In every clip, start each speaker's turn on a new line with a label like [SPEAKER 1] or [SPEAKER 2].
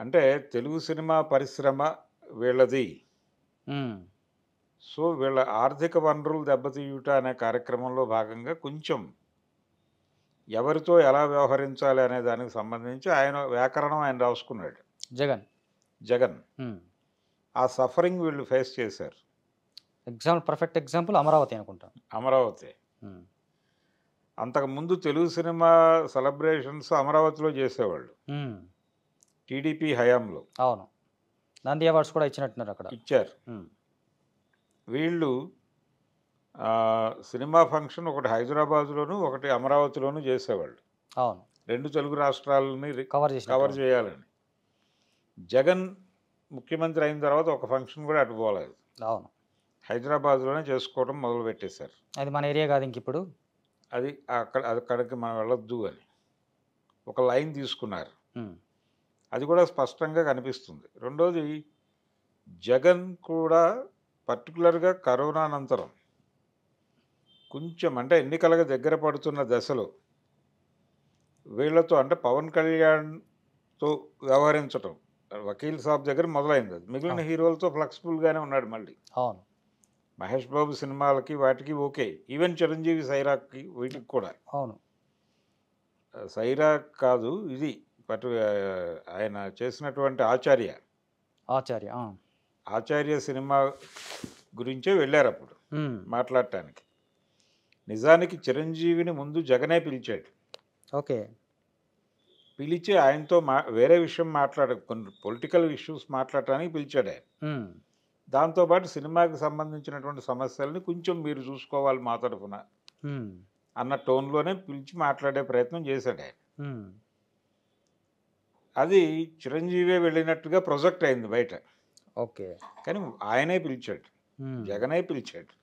[SPEAKER 1] అంటే తెలుగు సినిమా పరిశ్రమ వీళ్ళది.
[SPEAKER 2] హ్మ్.
[SPEAKER 1] సో, వీళ్ళ ఆర్థిక వనరులు దెబ్బతీయుట అనే కార్యక్రమంలో భాగంగా కొంచెం ఎవరితో ఎలా వ్యవహరించాలి అనే దానికి సంబంధించి ఆయన వ్యాకరణం ఆయన రాసుకున్నాడు
[SPEAKER 2] జగన్.
[SPEAKER 1] జగన్.
[SPEAKER 2] హ్మ్.
[SPEAKER 1] ఆ సఫరింగ్ వీళ్ళు ఫేస్ చేశారు.
[SPEAKER 2] పర్ఫెక్ట్ ఎగ్జాంపుల్ అమరావతి అనుకుంటా.
[SPEAKER 1] అమరావతి.
[SPEAKER 2] హ్మ్.
[SPEAKER 1] అంతకుముందు తెలుగు సినిమా సెలబ్రేషన్స్ అమరావతిలో చేసేవాళ్ళు
[SPEAKER 2] హ్మ్.
[SPEAKER 1] టీడీపీ హయాంలో
[SPEAKER 2] అవును. నంది అవార్డ్స్ కూడా ఇచ్చినట్టున్నారు అక్కడ.
[SPEAKER 1] ఇచ్చారు.
[SPEAKER 2] హ్మ్.
[SPEAKER 1] వీళ్ళు సినిమా ఫంక్షన్ ఒకటి హైదరాబాద్లోను ఒకటి అమరావతిలోను చేసేవాళ్ళు.
[SPEAKER 2] అవును.
[SPEAKER 1] 2 తెలుగు రాష్ట్రాలని
[SPEAKER 2] కవర్
[SPEAKER 1] కవర్
[SPEAKER 2] చేసినట్టు.
[SPEAKER 1] చేయాలని. జగన్ ముఖ్యమంత్రి అయిన తర్వాత ఒక ఫంక్షన్ కూడా అటు పోలేదు.
[SPEAKER 2] అవును.
[SPEAKER 1] హైదరాబాద్లోనే చేసుకోవడం మొదలుపెట్టేశారు.
[SPEAKER 2] అది మన ఏరియా కాదు ఇంక ఇప్పుడు.
[SPEAKER 1] అది అక్కడికి మనం వెళ్ళొద్దు అని ఒక లైన్ తీసుకున్నారు.
[SPEAKER 2] హ్మ్.
[SPEAKER 1] అది కూడా స్పష్టంగా కనిపిస్తుంది. రెండోది, జగన్ కూడా పర్టికులర్గా కరోనా అనంతరం కొంచెం అంటే ఎన్నికలుగా దగ్గర పడుతున్న దశలో వీళ్ళతో అంటే పవన్ కళ్యాణ్తో వ్యవహరించటం వకీల్ సాబ్ దగ్గర మొదలైంది. అది మిగిలిన హీరోలతో ఫ్లెక్సిబుల్గానే ఉన్నాడు. మళ్ళీ
[SPEAKER 2] అవును.
[SPEAKER 1] మహేష్ బాబు సినిమాలకి వాటికి ఓకే, ఈవెన్ చిరంజీవి సైరాకి వీటికి కూడా.
[SPEAKER 2] అవును.
[SPEAKER 1] సైరా కాదు ఇది ఆయన చేసినటువంటి ఆచార్య
[SPEAKER 2] ఆచార్య.
[SPEAKER 1] ఆచార్య సినిమా గురించే వెళ్ళారు అప్పుడు
[SPEAKER 2] హ్మ్.
[SPEAKER 1] మాట్లాడటానికి. నిజానికి చిరంజీవిని ముందు జగనే పిలిచాడు.
[SPEAKER 2] ఓకే.
[SPEAKER 1] పిలిచి ఆయనతో వేరే విషయం కొన్ని పొలిటికల్ ఇష్యూస్ మాట్లాడటానికి పిలిచాడు ఆయన.
[SPEAKER 2] హ్మ్.
[SPEAKER 1] దాంతోపాటు సినిమాకి సంబంధించినటువంటి సమస్యల్ని కొంచెం మీరు చూసుకోవాలి మా తరఫున
[SPEAKER 2] హ్మ్.
[SPEAKER 1] అన్న టోన్లోనే పిలిచి మాట్లాడే ప్రయత్నం చేశాడు ఆయన.
[SPEAKER 2] హ్మ్.
[SPEAKER 1] అది చిరంజీవే వెళ్ళినట్టుగా ప్రొజెక్ట్ అయింది బయట.
[SPEAKER 2] ఓకే.
[SPEAKER 1] కానీ ఆయనే పిలిచాడు,
[SPEAKER 2] హ్మ్.
[SPEAKER 1] జగనే పిలిచాడు.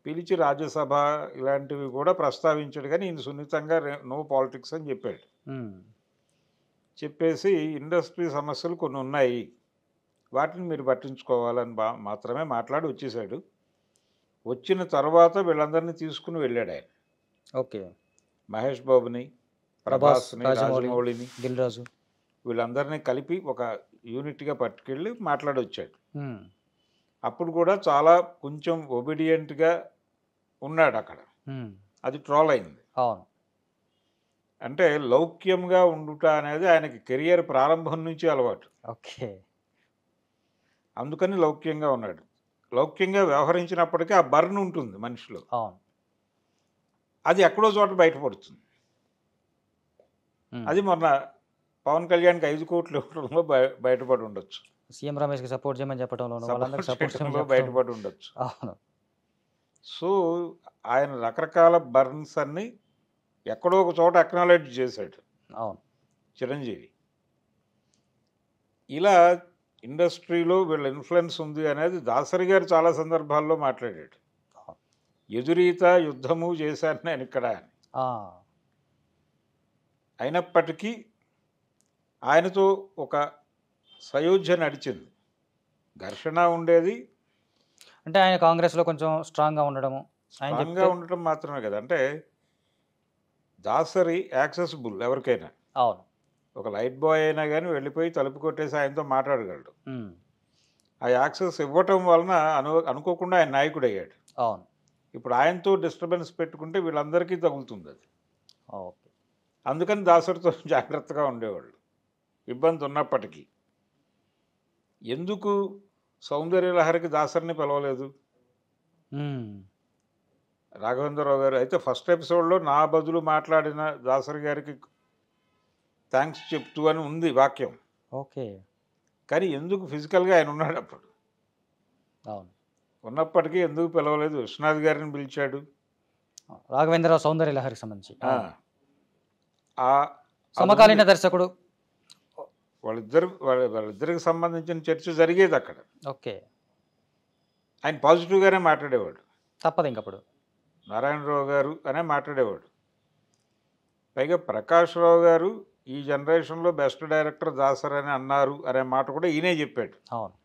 [SPEAKER 1] పిలిచి రాజ్యసభ ఇలాంటివి కూడా ప్రస్తావించాడు. కానీ ఈయన సున్నితంగా నో పాలిటిక్స్ అని చెప్పాడు.
[SPEAKER 2] హ్మ్.
[SPEAKER 1] చెప్పేసి ఇండస్ట్రీ సమస్యలు కొన్ని ఉన్నాయి, వాటిని మీరు పట్టించుకోవాలని మాత్రమే మాట్లాడి వచ్చేసాడు. వచ్చిన తర్వాత వీళ్ళందరినీ తీసుకుని వెళ్ళాడు ఆయన.
[SPEAKER 2] ఓకే.
[SPEAKER 1] మహేష్ బాబుని, ప్రభాస్ని, రాజమౌళిని,
[SPEAKER 2] దిల్ రాజు
[SPEAKER 1] వీళ్ళందరినీ కలిపి ఒక యూనిట్గా పట్టుకెళ్ళి మాట్లాడి వచ్చాడు.
[SPEAKER 2] హ్మ్.
[SPEAKER 1] అప్పుడు కూడా చాలా కొంచెం ఒబీడియంట్గా ఉన్నాడు అక్కడ.
[SPEAKER 2] హ్మ్.
[SPEAKER 1] అది ట్రోల్ అయింది.
[SPEAKER 2] అవును.
[SPEAKER 1] అంటే లౌక్యంగా ఉండుట అనేది ఆయనకి కెరియర్ ప్రారంభం నుంచి అలవాటు.
[SPEAKER 2] ఓకే.
[SPEAKER 1] అందుకని లౌక్యంగా ఉన్నాడు. లౌక్యంగా వ్యవహరించినప్పటికీ ఆ బర్న్ ఉంటుంది మనిషిలో.
[SPEAKER 2] అవును.
[SPEAKER 1] అది ఎక్కడో చోట బయటపడుతుంది.
[SPEAKER 2] హ్మ్.
[SPEAKER 1] అది మొన్న పవన్ కళ్యాణ్కి 5 కోట్లు ఇవ్వడంలో బయటపడి ఉండొచ్చు.
[SPEAKER 2] సీఎం రమేష్కి సపోర్ట్ చేయమని చెప్పడంలోనూ వాళ్ళందరికీ సపోర్ట్ చేయమని
[SPEAKER 1] సపోర్ట్ బయటపడి ఉండొచ్చు.
[SPEAKER 2] అవును.
[SPEAKER 1] సో ఆయన రకరకాల బర్న్స్ అన్ని ఎక్కడో ఒక చోట అక్నాలెడ్జ్ చేశాడు
[SPEAKER 2] అవును.
[SPEAKER 1] చిరంజీవి. ఇలా ఇండస్ట్రీలో వీళ్ళ ఇన్ఫ్లుయెన్స్ ఉంది అనేది దాసరి గారు చాలా సందర్భాల్లో మాట్లాడాడు. ఎదురీత యుద్ధము చేశాను నేను ఇక్కడ అని. అయినప్పటికీ ఆయనతో ఒక సయోధ్య నడిచింది. ఘర్షణ ఉండేది.
[SPEAKER 2] అంటే ఆయన కాంగ్రెస్లో కొంచెం స్ట్రాంగ్గా ఉండడము,
[SPEAKER 1] స్ట్రాంగ్గా ఉండటం మాత్రమే కదా, అంటే దాసరి యాక్సెసిబుల్ ఎవరికైనా.
[SPEAKER 2] అవును.
[SPEAKER 1] ఒక లైట్ బాయ్ అయినా కానీ వెళ్ళిపోయి తలుపు కొట్టేసి ఆయనతో మాట్లాడగలడు. ఆ యాక్సెస్ ఇవ్వటం వలన అనుకోకుండా ఆయన నాయకుడు అయ్యాడు.
[SPEAKER 2] అవును.
[SPEAKER 1] ఇప్పుడు ఆయనతో డిస్టర్బెన్స్ పెట్టుకుంటే వీళ్ళందరికీ తగులుతుంది అది.
[SPEAKER 2] ఓకే.
[SPEAKER 1] అందుకని దాసరితో జాగ్రత్తగా ఉండేవాళ్ళు ఇబ్బంది ఉన్నప్పటికీ. ఎందుకు సౌందర్యలహరికి దాసరిని పిలవలేదు రాఘవేంద్రరావు గారు? అయితే ఫస్ట్ ఎపిసోడ్లో నా బదులు మాట్లాడిన దాసరి గారికి థ్యాంక్స్ చెప్తూ అని ఉంది వాక్యం.
[SPEAKER 2] ఓకే.
[SPEAKER 1] కానీ ఎందుకు ఫిజికల్గా ఆయన ఉన్నాడు అప్పుడు.
[SPEAKER 2] అవును.
[SPEAKER 1] ఉన్నప్పటికీ ఎందుకు పిలవలేదు? విశ్వనాథ్ గారిని పిలిచాడు.
[SPEAKER 2] రాఘవేంద్రరావు సౌందర్యలహరికి సంబంధించి
[SPEAKER 1] సమకాలీన
[SPEAKER 2] దర్శకుడు.
[SPEAKER 1] వాళ్ళిద్దరికి సంబంధించిన చర్చ జరిగేది అక్కడ.
[SPEAKER 2] ఓకే.
[SPEAKER 1] ఆయన పాజిటివ్గానే మాట్లాడేవాడు.
[SPEAKER 2] తప్పదు ఇంకప్పుడు.
[SPEAKER 1] నారాయణరావు గారు అనే మాట్లాడేవాడు. పైగా ప్రకాష్ రావు గారు ఈ జనరేషన్లో బెస్ట్ డైరెక్టర్ దాసర్ అని అన్నారు అనే మాట కూడా ఈయనే చెప్పాడు.
[SPEAKER 2] అవును.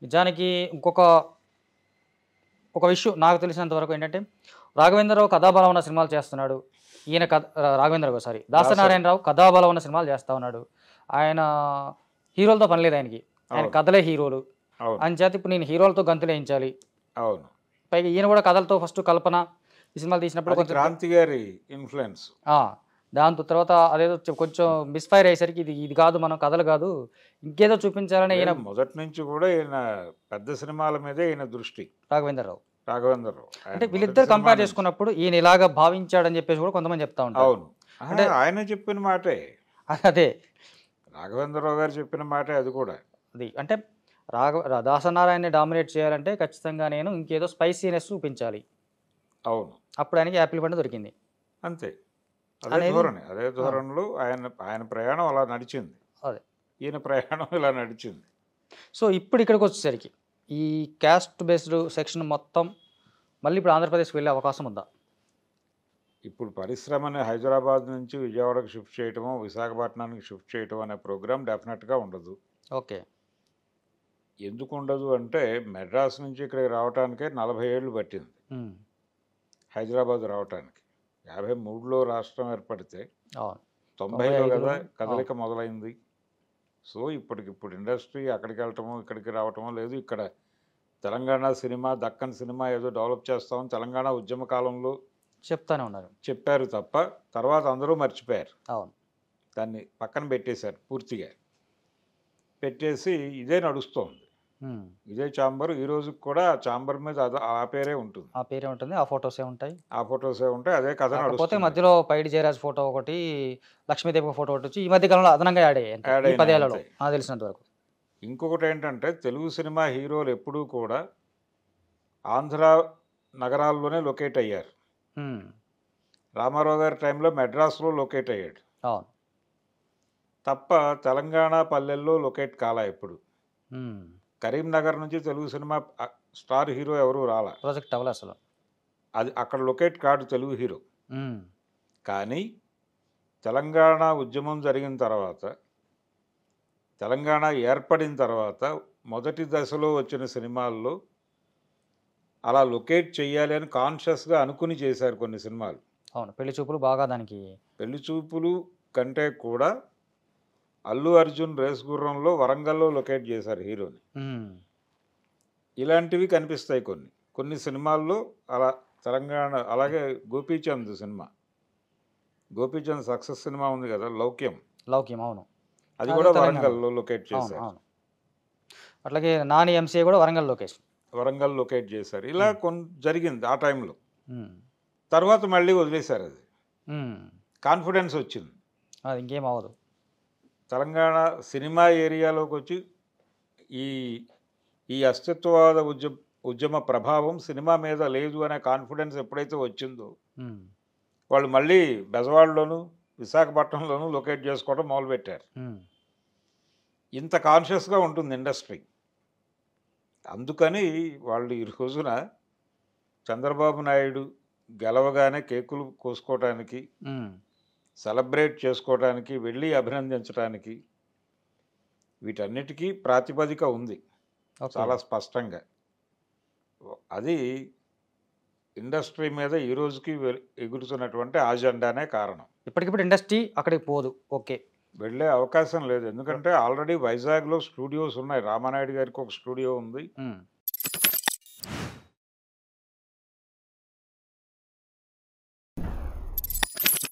[SPEAKER 2] నిజానికి ఒక విషయం నాకు తెలిసినంత వరకు ఏంటంటే, రాఘవేంద్రరావు కథాబలం ఉన్న సినిమాలు చేస్తున్నాడు. ఈయన దాసరి నారాయణరావు కథాబలం ఉన్న సినిమాలు చేస్తూ ఉన్నాడు. ఆయన హీరోలతో పని లేదు ఆయనకి. ఆయన
[SPEAKER 1] అవును.
[SPEAKER 2] కథలే హీరోలు.
[SPEAKER 1] అవును.
[SPEAKER 2] అంచేత ఇప్పుడు నేను హీరోలతో గంతులేయించాలి.
[SPEAKER 1] అవును.
[SPEAKER 2] పైగా ఈయన కూడా కథలతో ఫస్ట్ కల్పన ఈ సినిమాలు తీసినప్పుడు
[SPEAKER 1] అది
[SPEAKER 2] కొంచెం
[SPEAKER 1] క్రాంతి గారి ఇన్ఫ్లుయెన్స్.
[SPEAKER 2] ఆ, దాంతో తర్వాత అదేదో కొంచెం మిస్ఫైర్ అయ్యేసరికి ఇది కాదు, మనం కథలు కాదు ఇంకేదో చూపించాలని ఈయన
[SPEAKER 1] మొదటి నుంచి కూడా ఈయన పెద్ద సినిమాల మీదే ఈయన దృష్టి.
[SPEAKER 2] రాఘవేంద్రరావు.
[SPEAKER 1] రాఘవేంద్రరావు ఆయన
[SPEAKER 2] అంటే
[SPEAKER 1] మొదటి
[SPEAKER 2] వీళ్ళిద్దరు
[SPEAKER 1] సినిమా
[SPEAKER 2] కంపేర్
[SPEAKER 1] నుంచి.
[SPEAKER 2] చేసుకున్నప్పుడు ఈయన ఇలాగా భావించాడని చెప్పేసి కూడా కొంతమంది చెప్తా ఉంటారు.
[SPEAKER 1] అవును.
[SPEAKER 2] అంటే
[SPEAKER 1] ఆయన చెప్పిన మాటే,
[SPEAKER 2] అదే
[SPEAKER 1] రాఘవేంద్రరావు గారు చెప్పిన మాటే అది కూడా.
[SPEAKER 2] అది అంటే దాసనారాయణని డామినేట్ చేయాలంటే ఖచ్చితంగా నేను ఇంకేదో స్పైసీనెస్ చూపించాలి.
[SPEAKER 1] అవును.
[SPEAKER 2] అప్పుడు ఆయనకి యాపిల్ పండు దొరికింది
[SPEAKER 1] అంతే. అదే
[SPEAKER 2] అనేది
[SPEAKER 1] ధోరణి, అదే ధోరణిలో ఆయన ఆయన ప్రయాణం అలా నడిచింది.
[SPEAKER 2] అదే.
[SPEAKER 1] ఈయన ప్రయాణం ఇలా నడిచింది.
[SPEAKER 2] సో ఇప్పుడు ఇక్కడికి వచ్చేసరికి ఈ క్యాస్ట్ బేస్డ్ సెక్షన్ మొత్తం మళ్ళీ ఇప్పుడు ఆంధ్రప్రదేశ్కి వెళ్ళే అవకాశం ఉందా?
[SPEAKER 1] ఇప్పుడు పరిశ్రమని హైదరాబాద్ నుంచి విజయవాడకు షిఫ్ట్ చేయటమో విశాఖపట్నానికి షిఫ్ట్ చేయటం అనే ప్రోగ్రామ్ డెఫినెట్గా ఉండదు.
[SPEAKER 2] ఓకే.
[SPEAKER 1] ఎందుకు ఉండదు అంటే మెడ్రాస్ నుంచి ఇక్కడికి రావడానికే 40 ఏళ్ళు పట్టింది హైదరాబాద్ రావటానికి. 53లో రాష్ట్రం ఏర్పడితే
[SPEAKER 2] అవును.
[SPEAKER 1] 90లో కదా
[SPEAKER 2] 95
[SPEAKER 1] కదలిక మొదలైంది. సో ఇప్పటికిప్పుడు ఇండస్ట్రీ అక్కడికి వెళ్ళటమో ఇక్కడికి రావటమో లేదు. ఇక్కడ తెలంగాణ సినిమా, దక్కన్ సినిమా ఏదో డెవలప్ చేస్తామని తెలంగాణ ఉద్యమ కాలంలో
[SPEAKER 2] చెప్తానే ఉన్నారు.
[SPEAKER 1] చెప్పారు తప్ప తర్వాత అందరూ మర్చిపోయారు.
[SPEAKER 2] అవును.
[SPEAKER 1] దాన్ని పక్కన పెట్టేశారు పూర్తిగా. పెట్టేసి ఇదే నడుస్తోంది, ఇదే ఛాంబర్. ఈ రోజుకి కూడా ఆ ఛాంబర్ మీద ఆ పేరే ఉంటుంది,
[SPEAKER 2] ఆ పేరే ఉంటుంది, ఆ ఫొటోసే ఉంటాయి.
[SPEAKER 1] ఆ ఫొటోసే ఉంటాయి, అదే కథ
[SPEAKER 2] కాకపోతే
[SPEAKER 1] నడుస్తుంది.
[SPEAKER 2] మధ్యలో పైడి జయరాజ్ ఫోటో ఒకటి, లక్ష్మీదేవి ఫోటో ఒకటి వచ్చి ఈ మధ్య కాలంలో అదనంగా యాడ్ అయ్యాయి
[SPEAKER 1] Add
[SPEAKER 2] ఈ
[SPEAKER 1] అయినాయి
[SPEAKER 2] 10 ఏళ్లలో
[SPEAKER 1] అంతే.
[SPEAKER 2] నాకు తెలిసినంత వరకు.
[SPEAKER 1] ఇంకొకటి ఏంటంటే తెలుగు సినిమా హీరోలు ఎప్పుడూ కూడా ఆంధ్ర నగరాల్లోనే లొకేట్ అయ్యారు. రామారావు గారి టైంలో మెడ్రాస్లో లొకేట్ అయ్యాడు
[SPEAKER 2] అవును.
[SPEAKER 1] తప్ప తెలంగాణ పల్లెల్లో లొకేట్ కాలా ఎప్పుడు. కరీంనగర్ నుంచి తెలుగు సినిమా స్టార్ హీరో ఎవరు రాలా,
[SPEAKER 2] ప్రాజెక్ట్ అవ్వలే అసలు.
[SPEAKER 1] అది అక్కడ లొకేట్ కాడు తెలుగు హీరో. కానీ తెలంగాణ ఉద్యమం జరిగిన తర్వాత, తెలంగాణ ఏర్పడిన తర్వాత మొదటి దశలో వచ్చిన సినిమాల్లో అలా లొకేట్ చేయాలి అని కాన్షియస్గా అనుకుని చేశారు కొన్ని సినిమాలు.
[SPEAKER 2] అవును. పెళ్లి చూపులు బాగా దానికి.
[SPEAKER 1] పెళ్లి చూపులు కంటే కూడా అల్లు అర్జున్ రేస్ గుర్రంలో వరంగల్లో లొకేట్ చేశారు హీరోని. ఇలాంటివి కనిపిస్తాయి కొన్ని కొన్ని సినిమాల్లో అలా తెలంగాణ. అలాగే Gopichand cinema, Gopichand success cinema ఉంది కదా, లౌక్యం.
[SPEAKER 2] అవును.
[SPEAKER 1] అది
[SPEAKER 2] అది
[SPEAKER 1] కూడా
[SPEAKER 2] తెలంగాణ.
[SPEAKER 1] వరంగల్లో లొకేట్
[SPEAKER 2] అవును.
[SPEAKER 1] చేశారు.
[SPEAKER 2] అవును. అట్లాగే నాని ఎంసీఏ కూడా వరంగల్ లొకేషన్.
[SPEAKER 1] వరంగల్ లొకేట్ చేశారు. ఇలా జరిగింది ఆ టైంలో.
[SPEAKER 2] ఉమ్.
[SPEAKER 1] తర్వాత మళ్ళీ వదిలేశారు. అది
[SPEAKER 2] ఉమ్.
[SPEAKER 1] కాన్ఫిడెన్స్ వచ్చింది.
[SPEAKER 2] అది ఇంకేం అవ్వదు.
[SPEAKER 1] తెలంగాణ సినిమా ఏరియాలోకి వచ్చి ఈ ఈ అస్తిత్వవాద ఉద్యమ ప్రభావం సినిమా మీద లేదు అనే కాన్ఫిడెన్స్ ఎప్పుడైతే వచ్చిందో
[SPEAKER 2] ఉమ్.
[SPEAKER 1] వాళ్ళు మళ్ళీ బెజవాడలోను విశాఖపట్నంలోనూ లొకేట్ చేసుకోవడం మొదలుపెట్టారు.
[SPEAKER 2] ఉమ్.
[SPEAKER 1] ఇంత కాన్షియస్గా ఉంటుంది ఇండస్ట్రీ. అందుకని వాళ్ళు ఈ రోజున చంద్రబాబు నాయుడు గెలవగానే కేకులు కోసుకోవటానికి,
[SPEAKER 2] ఉమ్.
[SPEAKER 1] సెలబ్రేట్ చేసుకోవటానికి, వెళ్ళి అభినందించడానికి వీటన్నిటికీ ప్రాతిపదిక ఉంది
[SPEAKER 2] ఓకే.
[SPEAKER 1] చాలా స్పష్టంగా. అది ఇండస్ట్రీ మీద ఈ రోజుకి ఎగురుతున్నటువంటి ఆజెండానే కారణం.
[SPEAKER 2] ఇప్పటికిప్పుడు ఇండస్ట్రీ అక్కడికి పోదు. ఓకే.
[SPEAKER 1] వెళ్ళే అవకాశం లేదు. ఎందుకంటే ఆల్రెడీ వైజాగ్లో స్టూడియోస్ ఉన్నాయి. రామానాయుడు గారికి ఒక స్టూడియో ఉంది,
[SPEAKER 2] ఉమ్.